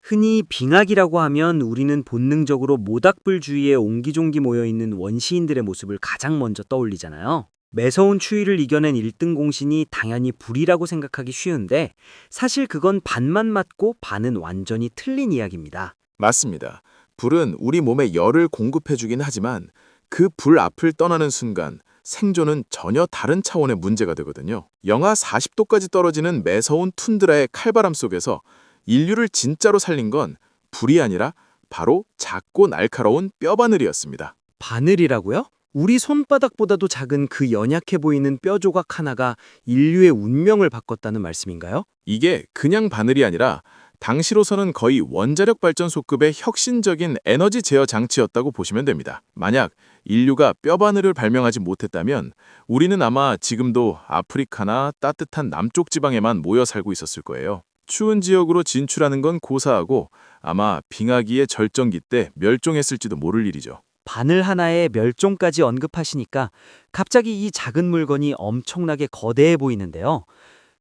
흔히 빙하기라고 하면 우리는 본능적으로 모닥불 주위에 옹기종기 모여 있는 원시인들의 모습을 가장 먼저 떠올리잖아요. 매서운 추위를 이겨낸 1등 공신이 당연히 불이라고 생각하기 쉬운데 사실 그건 반만 맞고 반은 완전히 틀린 이야기입니다. 맞습니다. 불은 우리 몸에 열을 공급해주긴 하지만 그 불 앞을 떠나는 순간 생존은 전혀 다른 차원의 문제가 되거든요. 영하 40도까지 떨어지는 매서운 툰드라의 칼바람 속에서 인류를 진짜로 살린 건 불이 아니라 바로 작고 날카로운 뼈바늘이었습니다. 바늘이라고요? 우리 손바닥보다도 작은 그 연약해 보이는 뼈 조각 하나가 인류의 운명을 바꿨다는 말씀인가요? 이게 그냥 바늘이 아니라 당시로서는 거의 원자력 발전소급의 혁신적인 에너지 제어 장치였다고 보시면 됩니다. 만약 인류가 뼈바늘을 발명하지 못했다면 우리는 아마 지금도 아프리카나 따뜻한 남쪽 지방에만 모여 살고 있었을 거예요. 추운 지역으로 진출하는 건 고사하고 아마 빙하기의 절정기 때 멸종했을지도 모를 일이죠. 바늘 하나에 멸종까지 언급하시니까 갑자기 이 작은 물건이 엄청나게 거대해 보이는데요.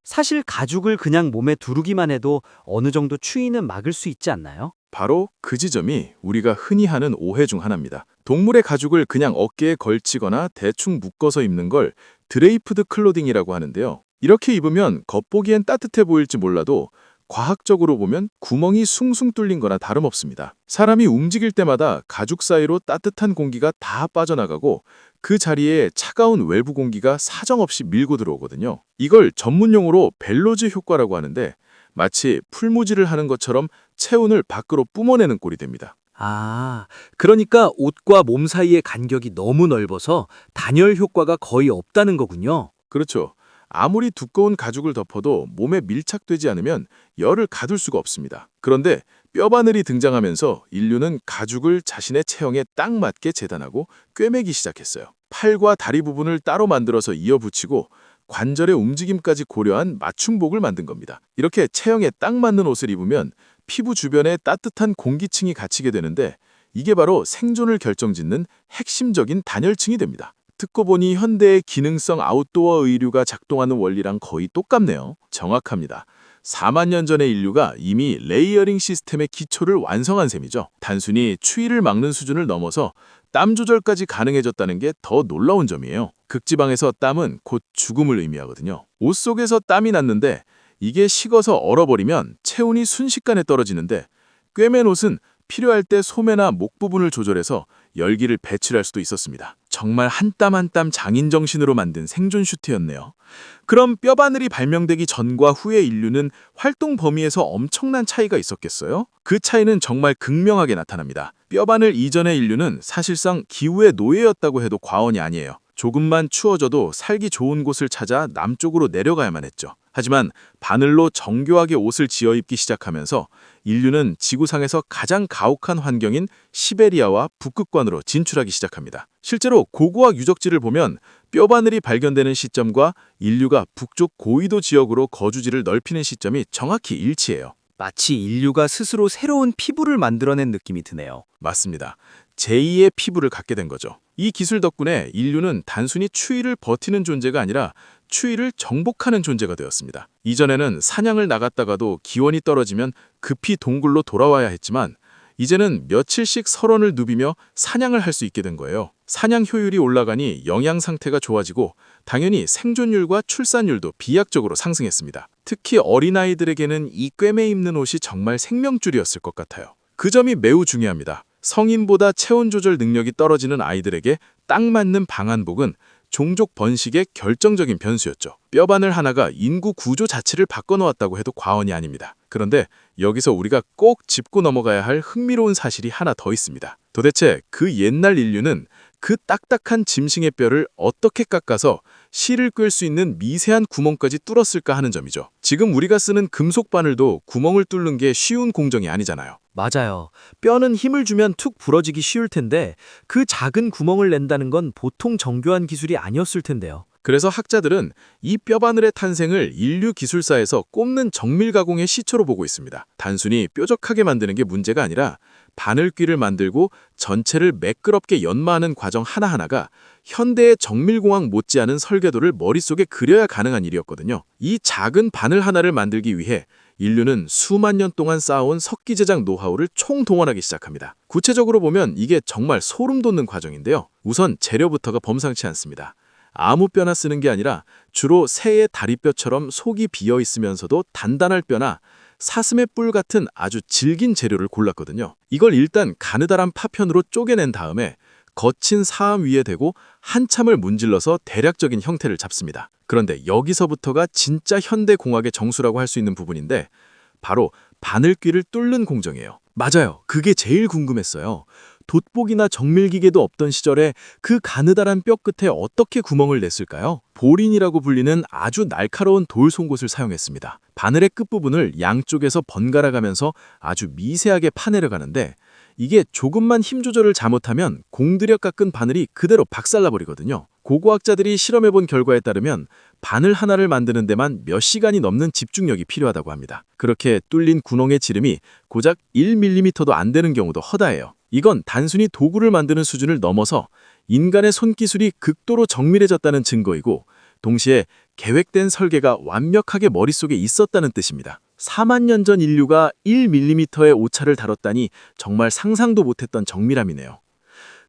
사실 가죽을 그냥 몸에 두르기만 해도 어느 정도 추위는 막을 수 있지 않나요? 바로 그 지점이 우리가 흔히 하는 오해 중 하나입니다. 동물의 가죽을 그냥 어깨에 걸치거나 대충 묶어서 입는 걸 드레이프드 클로딩이라고 하는데요. 이렇게 입으면 겉보기엔 따뜻해 보일지 몰라도 과학적으로 보면 구멍이 숭숭 뚫린 거나 다름없습니다. 사람이 움직일 때마다 가죽 사이로 따뜻한 공기가 다 빠져나가고 그 자리에 차가운 외부 공기가 사정없이 밀고 들어오거든요. 이걸 전문용어로 벨로즈 효과라고 하는데 마치 풀무지를 하는 것처럼 체온을 밖으로 뿜어내는 꼴이 됩니다. 아, 그러니까 옷과 몸 사이의 간격이 너무 넓어서 단열 효과가 거의 없다는 거군요. 그렇죠. 아무리 두꺼운 가죽을 덮어도 몸에 밀착되지 않으면 열을 가둘 수가 없습니다. 그런데 뼈바늘이 등장하면서 인류는 가죽을 자신의 체형에 딱 맞게 재단하고 꿰매기 시작했어요. 팔과 다리 부분을 따로 만들어서 이어붙이고 관절의 움직임까지 고려한 맞춤복을 만든 겁니다. 이렇게 체형에 딱 맞는 옷을 입으면 피부 주변에 따뜻한 공기층이 갇히게 되는데 이게 바로 생존을 결정짓는 핵심적인 단열층이 됩니다. 듣고 보니 현대의 기능성 아웃도어 의류가 작동하는 원리랑 거의 똑같네요. 정확합니다. 4만 년 전의 인류가 이미 레이어링 시스템의 기초를 완성한 셈이죠. 단순히 추위를 막는 수준을 넘어서 땀 조절까지 가능해졌다는 게 더 놀라운 점이에요. 극지방에서 땀은 곧 죽음을 의미하거든요. 옷 속에서 땀이 났는데 이게 식어서 얼어버리면 체온이 순식간에 떨어지는데 꿰맨 옷은 필요할 때 소매나 목 부분을 조절해서 열기를 배출할 수도 있었습니다. 정말 한 땀 한 땀 장인정신으로 만든 생존 슈트였네요. 그럼 뼈바늘이 발명되기 전과 후의 인류는 활동 범위에서 엄청난 차이가 있었겠어요? 그 차이는 정말 극명하게 나타납니다. 뼈바늘 이전의 인류는 사실상 기후의 노예였다고 해도 과언이 아니에요. 조금만 추워져도 살기 좋은 곳을 찾아 남쪽으로 내려가야만 했죠. 하지만 바늘로 정교하게 옷을 지어 입기 시작하면서 인류는 지구상에서 가장 가혹한 환경인 시베리아와 북극권으로 진출하기 시작합니다. 실제로 고고학 유적지를 보면 뼈바늘이 발견되는 시점과 인류가 북쪽 고위도 지역으로 거주지를 넓히는 시점이 정확히 일치해요. 마치 인류가 스스로 새로운 피부를 만들어낸 느낌이 드네요. 맞습니다. 제2의 피부를 갖게 된 거죠. 이 기술 덕분에 인류는 단순히 추위를 버티는 존재가 아니라 추위를 정복하는 존재가 되었습니다. 이전에는 사냥을 나갔다가도 기온이 떨어지면 급히 동굴로 돌아와야 했지만 이제는 며칠씩 설원을 누비며 사냥을 할 수 있게 된 거예요. 사냥 효율이 올라가니 영양 상태가 좋아지고 당연히 생존율과 출산율도 비약적으로 상승했습니다. 특히 어린아이들에게는 이 꿰매 입는 옷이 정말 생명줄이었을 것 같아요. 그 점이 매우 중요합니다. 성인보다 체온 조절 능력이 떨어지는 아이들에게 딱 맞는 방한복은 종족 번식의 결정적인 변수였죠. 뼈바늘 하나가 인구 구조 자체를 바꿔놓았다고 해도 과언이 아닙니다. 그런데 여기서 우리가 꼭 짚고 넘어가야 할 흥미로운 사실이 하나 더 있습니다. 도대체 그 옛날 인류는 그 딱딱한 짐승의 뼈를 어떻게 깎아서 실을 꿰 수 있는 미세한 구멍까지 뚫었을까 하는 점이죠. 지금 우리가 쓰는 금속 바늘도 구멍을 뚫는 게 쉬운 공정이 아니잖아요. 맞아요. 뼈는 힘을 주면 툭 부러지기 쉬울 텐데 그 작은 구멍을 낸다는 건 보통 정교한 기술이 아니었을 텐데요. 그래서 학자들은 이 뼈바늘의 탄생을 인류 기술사에서 꼽는 정밀 가공의 시초로 보고 있습니다. 단순히 뾰족하게 만드는 게 문제가 아니라 바늘귀를 만들고 전체를 매끄럽게 연마하는 과정 하나하나가 현대의 정밀공학 못지않은 설계도를 머릿속에 그려야 가능한 일이었거든요. 이 작은 바늘 하나를 만들기 위해 인류는 수만 년 동안 쌓아온 석기 제작 노하우를 총동원하기 시작합니다. 구체적으로 보면 이게 정말 소름 돋는 과정인데요. 우선 재료부터가 범상치 않습니다. 아무 뼈나 쓰는 게 아니라 주로 새의 다리뼈처럼 속이 비어 있으면서도 단단할 뼈나 사슴의 뿔 같은 아주 질긴 재료를 골랐거든요. 이걸 일단 가느다란 파편으로 쪼개낸 다음에 거친 사암 위에 대고 한참을 문질러서 대략적인 형태를 잡습니다. 그런데 여기서부터가 진짜 현대 공학의 정수라고 할 수 있는 부분인데 바로 바늘귀를 뚫는 공정이에요. 맞아요. 그게 제일 궁금했어요. 돋보기나 정밀기계도 없던 시절에 그 가느다란 뼈 끝에 어떻게 구멍을 냈을까요? 보린이라고 불리는 아주 날카로운 돌 송곳을 사용했습니다. 바늘의 끝부분을 양쪽에서 번갈아 가면서 아주 미세하게 파내려 가는데 이게 조금만 힘 조절을 잘못하면 공들여 깎은 바늘이 그대로 박살나버리거든요. 고고학자들이 실험해본 결과에 따르면 바늘 하나를 만드는 데만 몇 시간이 넘는 집중력이 필요하다고 합니다. 그렇게 뚫린 구멍의 지름이 고작 1mm도 안 되는 경우도 허다해요. 이건 단순히 도구를 만드는 수준을 넘어서 인간의 손기술이 극도로 정밀해졌다는 증거이고 동시에 계획된 설계가 완벽하게 머릿속에 있었다는 뜻입니다. 4만 년 전 인류가 1mm의 오차를 다뤘다니 정말 상상도 못했던 정밀함이네요.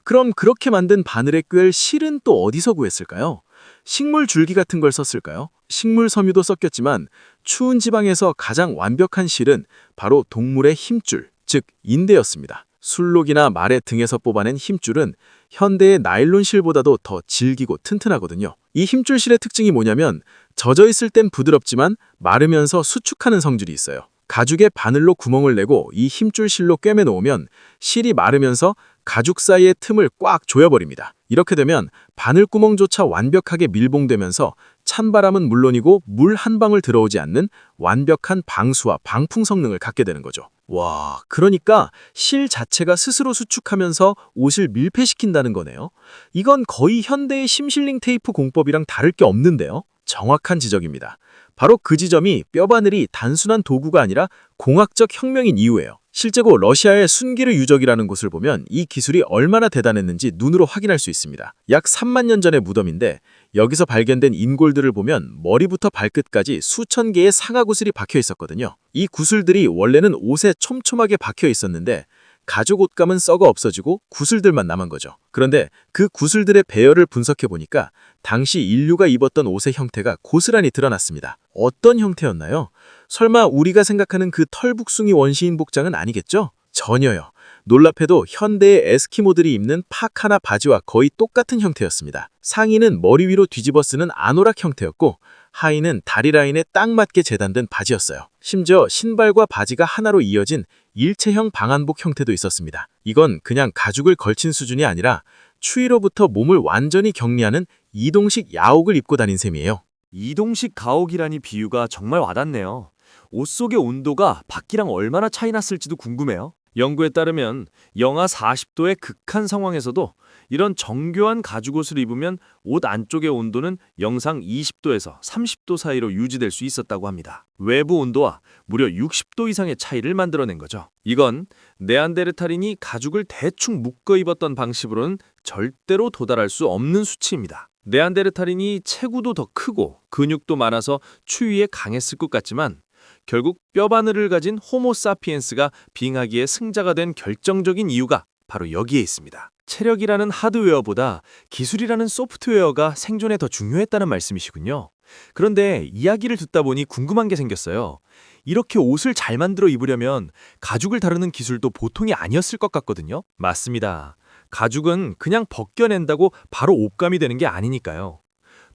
그럼 그렇게 만든 바늘의 꿰를 실은 또 어디서 구했을까요? 식물 줄기 같은 걸 썼을까요? 식물 섬유도 섞였지만 추운 지방에서 가장 완벽한 실은 바로 동물의 힘줄, 즉 인대였습니다. 술록이나 말의 등에서 뽑아낸 힘줄은 현대의 나일론 실보다도 더 질기고 튼튼하거든요. 이 힘줄 실의 특징이 뭐냐면 젖어 있을 땐 부드럽지만 마르면서 수축하는 성질이 있어요. 가죽에 바늘로 구멍을 내고 이 힘줄 실로 꿰매 놓으면 실이 마르면서 가죽 사이의 틈을 꽉 조여버립니다. 이렇게 되면 바늘구멍조차 완벽하게 밀봉되면서 찬바람은 물론이고 물 한 방울 들어오지 않는 완벽한 방수와 방풍 성능을 갖게 되는 거죠. 와, 그러니까 실 자체가 스스로 수축하면서 옷을 밀폐시킨다는 거네요. 이건 거의 현대의 심실링 테이프 공법이랑 다를 게 없는데요. 정확한 지적입니다. 바로 그 지점이 뼈바늘이 단순한 도구가 아니라 공학적 혁명인 이유예요. 실제로 러시아의 순기르 유적이라는 곳을 보면 이 기술이 얼마나 대단했는지 눈으로 확인할 수 있습니다. 약 3만 년 전의 무덤인데 여기서 발견된 인골들을 보면 머리부터 발끝까지 수천 개의 상하 구슬이 박혀 있었거든요. 이 구슬들이 원래는 옷에 촘촘하게 박혀 있었는데 가죽 옷감은 썩어 없어지고 구슬들만 남은 거죠. 그런데 그 구슬들의 배열을 분석해 보니까 당시 인류가 입었던 옷의 형태가 고스란히 드러났습니다. 어떤 형태였나요? 설마 우리가 생각하는 그 털북숭이 원시인 복장은 아니겠죠? 전혀요. 놀랍게도 현대의 에스키모들이 입는 파카나 바지와 거의 똑같은 형태였습니다. 상의는 머리 위로 뒤집어 쓰는 아노락 형태였고 하의는 다리 라인에 딱 맞게 재단된 바지였어요. 심지어 신발과 바지가 하나로 이어진 일체형 방한복 형태도 있었습니다. 이건 그냥 가죽을 걸친 수준이 아니라 추위로부터 몸을 완전히 격리하는 이동식 야옥을 입고 다닌 셈이에요. 이동식 가옥이라니 비유가 정말 와닿네요. 옷 속의 온도가 밖이랑 얼마나 차이 났을지도 궁금해요. 연구에 따르면 영하 40도의 극한 상황에서도 이런 정교한 가죽옷을 입으면 옷 안쪽의 온도는 영상 20도에서 30도 사이로 유지될 수 있었다고 합니다. 외부 온도와 무려 60도 이상의 차이를 만들어낸 거죠. 이건 네안데르탈인이 가죽을 대충 묶어 입었던 방식으로는 절대로 도달할 수 없는 수치입니다. 네안데르탈인이 체구도 더 크고 근육도 많아서 추위에 강했을 것 같지만 결국 뼈바늘을 가진 호모사피엔스가 빙하기의 승자가 된 결정적인 이유가 바로 여기에 있습니다. 체력이라는 하드웨어보다 기술이라는 소프트웨어가 생존에 더 중요했다는 말씀이시군요. 그런데 이야기를 듣다 보니 궁금한 게 생겼어요. 이렇게 옷을 잘 만들어 입으려면 가죽을 다루는 기술도 보통이 아니었을 것 같거든요. 맞습니다. 가죽은 그냥 벗겨낸다고 바로 옷감이 되는 게 아니니까요.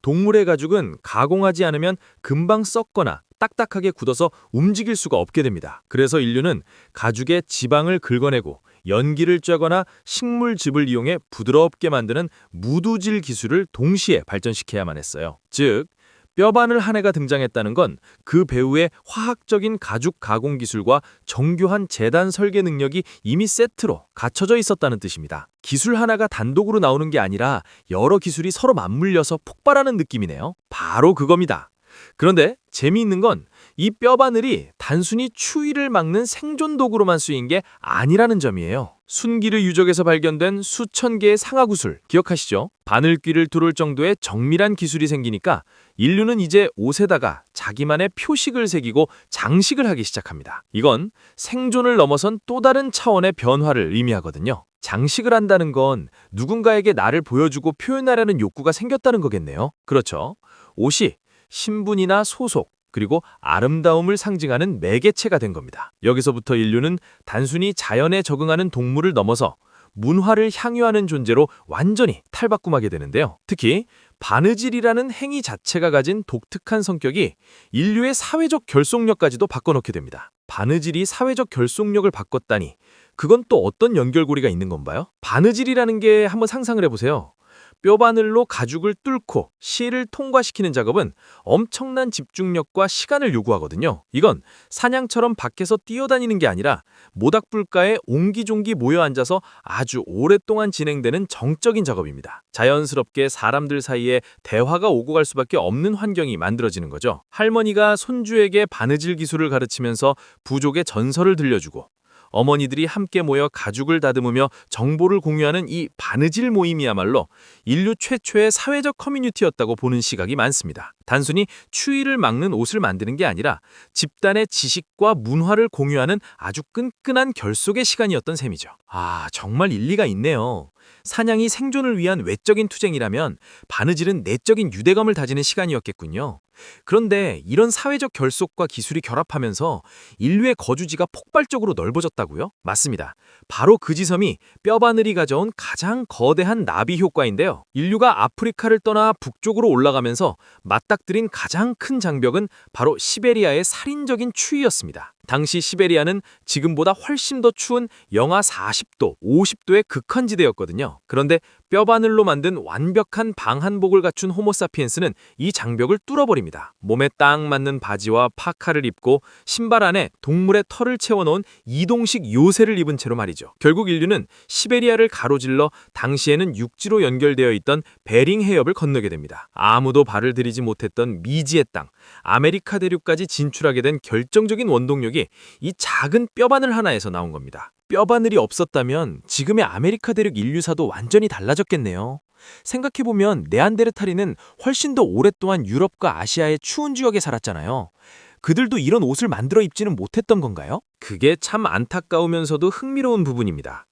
동물의 가죽은 가공하지 않으면 금방 썩거나 딱딱하게 굳어서 움직일 수가 없게 됩니다. 그래서 인류는 가죽에 지방을 긁어내고 연기를 쬐거나 식물즙을 이용해 부드럽게 만드는 무두질 기술을 동시에 발전시켜야만 했어요. 즉, 뼈바늘 한 해가 등장했다는 건 그 배후에 화학적인 가죽 가공 기술과 정교한 재단 설계 능력이 이미 세트로 갖춰져 있었다는 뜻입니다. 기술 하나가 단독으로 나오는 게 아니라 여러 기술이 서로 맞물려서 폭발하는 느낌이네요. 바로 그겁니다. 그런데 재미있는 건 이 뼈바늘이 단순히 추위를 막는 생존 도구로만 쓰인 게 아니라는 점이에요. 순기르 유적에서 발견된 수천 개의 상하구슬 기억하시죠? 바늘귀를 뚫을 정도의 정밀한 기술이 생기니까 인류는 이제 옷에다가 자기만의 표식을 새기고 장식을 하기 시작합니다. 이건 생존을 넘어선 또 다른 차원의 변화를 의미하거든요. 장식을 한다는 건 누군가에게 나를 보여주고 표현하려는 욕구가 생겼다는 거겠네요. 그렇죠. 옷이 신분이나 소속, 그리고 아름다움을 상징하는 매개체가 된 겁니다. 여기서부터 인류는 단순히 자연에 적응하는 동물을 넘어서 문화를 향유하는 존재로 완전히 탈바꿈하게 되는데요. 특히 바느질이라는 행위 자체가 가진 독특한 성격이 인류의 사회적 결속력까지도 바꿔놓게 됩니다. 바느질이 사회적 결속력을 바꿨다니 그건 또 어떤 연결고리가 있는 건가요? 바느질이라는 게 한번 상상을 해보세요. 뼈바늘로 가죽을 뚫고 실을 통과시키는 작업은 엄청난 집중력과 시간을 요구하거든요. 이건 사냥처럼 밖에서 뛰어다니는 게 아니라 모닥불가에 옹기종기 모여 앉아서 아주 오랫동안 진행되는 정적인 작업입니다. 자연스럽게 사람들 사이에 대화가 오고 갈 수밖에 없는 환경이 만들어지는 거죠. 할머니가 손주에게 바느질 기술을 가르치면서 부족의 전설을 들려주고 어머니들이 함께 모여 가죽을 다듬으며 정보를 공유하는 이 바느질 모임이야말로 인류 최초의 사회적 커뮤니티였다고 보는 시각이 많습니다. 단순히 추위를 막는 옷을 만드는 게 아니라 집단의 지식과 문화를 공유하는 아주 끈끈한 결속의 시간이었던 셈이죠. 정말 일리가 있네요. 사냥이 생존을 위한 외적인 투쟁이라면 바느질은 내적인 유대감을 다지는 시간이었겠군요. 그런데 이런 사회적 결속과 기술이 결합하면서 인류의 거주지가 폭발적으로 넓어졌다고요? 맞습니다. 바로 그 지점이 뼈바늘이 가져온 가장 거대한 나비 효과인데요. 인류가 아프리카를 떠나 북쪽으로 올라가면서 맞닥뜨린 가장 큰 장벽은 바로 시베리아의 살인적인 추위였습니다. 당시 시베리아는 지금보다 훨씬 더 추운 영하 40도, 50도의 극한지대였거든요. 그런데 뼈바늘로 만든 완벽한 방한복을 갖춘 호모사피엔스는 이 장벽을 뚫어버립니다. 몸에 딱 맞는 바지와 파카를 입고 신발 안에 동물의 털을 채워놓은 이동식 요새를 입은 채로 말이죠. 결국 인류는 시베리아를 가로질러 당시에는 육지로 연결되어 있던 베링 해협을 건너게 됩니다. 아무도 발을 들이지 못했던 미지의 땅, 아메리카 대륙까지 진출하게 된 결정적인 원동력이 이 작은 뼈바늘 하나에서 나온 겁니다. 뼈바늘이 없었다면 지금의 아메리카 대륙 인류사도 완전히 달라졌겠네요. 생각해보면 네안데르탈인은 훨씬 더 오랫동안 유럽과 아시아의 추운 지역에 살았잖아요. 그들도 이런 옷을 만들어 입지는 못했던 건가요? 그게 참 안타까우면서도 흥미로운 부분입니다.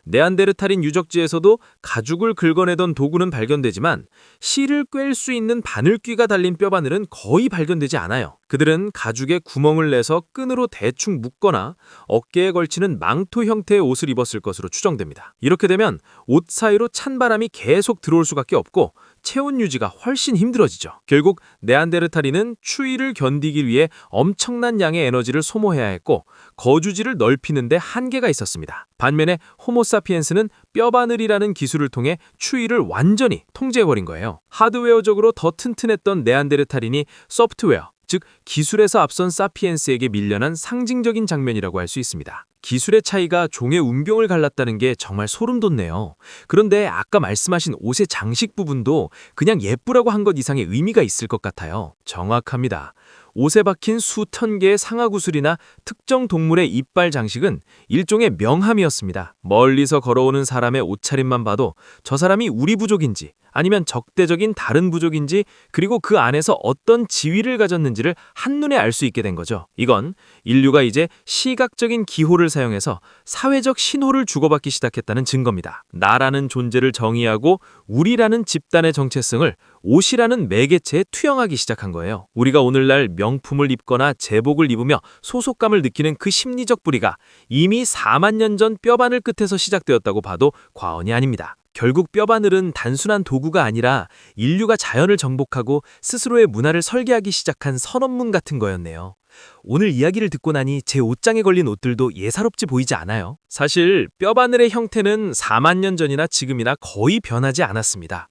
네안데르탈인 유적지에서도 가죽을 긁어내던 도구는 발견되지만 실을 꿰을 수 있는 바늘귀가 달린 뼈바늘은 거의 발견되지 않아요. 그들은 가죽에 구멍을 내서 끈으로 대충 묶거나 어깨에 걸치는 망토 형태의 옷을 입었을 것으로 추정됩니다. 이렇게 되면 옷 사이로 찬 바람이 계속 들어올 수밖에 없고 체온 유지가 훨씬 힘들어지죠. 결국 네안데르탈인은 추위를 견디기 위해 엄청난 양의 에너지를 소모해야 했고 거주지를 넓히는 데 한계가 있었습니다. 반면에 호모사피엔스는 뼈바늘이라는 기술을 통해 추위를 완전히 통제해버린 거예요. 하드웨어적으로 더 튼튼했던 네안데르탈인이 소프트웨어, 즉 기술에서 앞선 사피엔스에게 밀려난 상징적인 장면이라고 할 수 있습니다. 기술의 차이가 종의 운명을 갈랐다는 게 정말 소름 돋네요. 그런데 아까 말씀하신 옷의 장식 부분도 그냥 예쁘라고 한 것 이상의 의미가 있을 것 같아요. 정확합니다. 옷에 박힌 수천 개의 상하구슬이나 특정 동물의 이빨 장식은 일종의 명함이었습니다. 멀리서 걸어오는 사람의 옷차림만 봐도 저 사람이 우리 부족인지 아니면 적대적인 다른 부족인지 그리고 그 안에서 어떤 지위를 가졌는지를 한눈에 알 수 있게 된 거죠. 이건 인류가 이제 시각적인 기호를 사용해서 사회적 신호를 주고받기 시작했다는 증거입니다. 나라는 존재를 정의하고 우리라는 집단의 정체성을 옷이라는 매개체에 투영하기 시작한 거예요. 우리가 오늘날 명품을 입거나 제복을 입으며 소속감을 느끼는 그 심리적 뿌리가 이미 4만 년 전 뼈바늘 끝에서 시작되었다고 봐도 과언이 아닙니다. 결국 뼈바늘은 단순한 도구가 아니라 인류가 자연을 정복하고 스스로의 문화를 설계하기 시작한 선언문 같은 거였네요. 오늘 이야기를 듣고 나니 제 옷장에 걸린 옷들도 예사롭지 보이지 않아요? 사실 뼈바늘의 형태는 4만 년 전이나 지금이나 거의 변하지 않았습니다.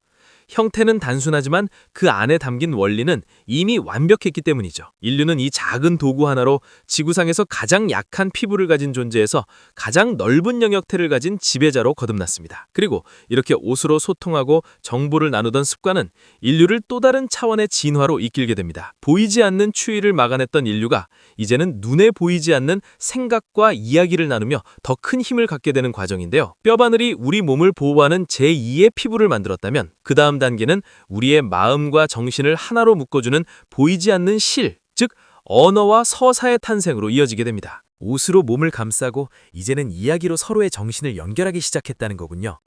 형태는 단순하지만 그 안에 담긴 원리는 이미 완벽했기 때문이죠. 인류는 이 작은 도구 하나로 지구상에서 가장 약한 피부를 가진 존재에서 가장 넓은 영역태를 가진 지배자로 거듭났습니다. 그리고 이렇게 옷으로 소통하고 정보를 나누던 습관은 인류를 또 다른 차원의 진화로 이끌게 됩니다. 보이지 않는 추위를 막아냈던 인류가 이제는 눈에 보이지 않는 생각과 이야기를 나누며 더 큰 힘을 갖게 되는 과정인데요. 뼈바늘이 우리 몸을 보호하는 제2의 피부를 만들었다면 그 다음 단계는 우리의 마음과 정신을 하나로 묶어주는 보이지 않는 실, 즉 언어와 서사의 탄생으로 이어지게 됩니다. 옷으로 몸을 감싸고 이제는 이야기로 서로의 정신을 연결하기 시작했다는 거군요.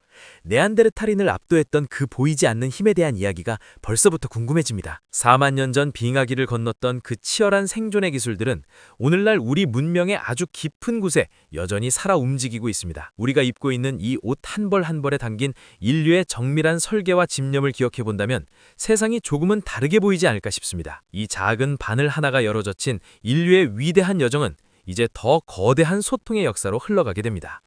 네안데르탈인을 압도했던 그 보이지 않는 힘에 대한 이야기가 벌써부터 궁금해집니다. 4만 년 전 빙하기를 건넜던 그 치열한 생존의 기술들은 오늘날 우리 문명의 아주 깊은 곳에 여전히 살아 움직이고 있습니다. 우리가 입고 있는 이 옷 한 벌 한 벌에 담긴 인류의 정밀한 설계와 집념을 기억해 본다면 세상이 조금은 다르게 보이지 않을까 싶습니다. 이 작은 바늘 하나가 열어젖힌 인류의 위대한 여정은 이제 더 거대한 소통의 역사로 흘러가게 됩니다.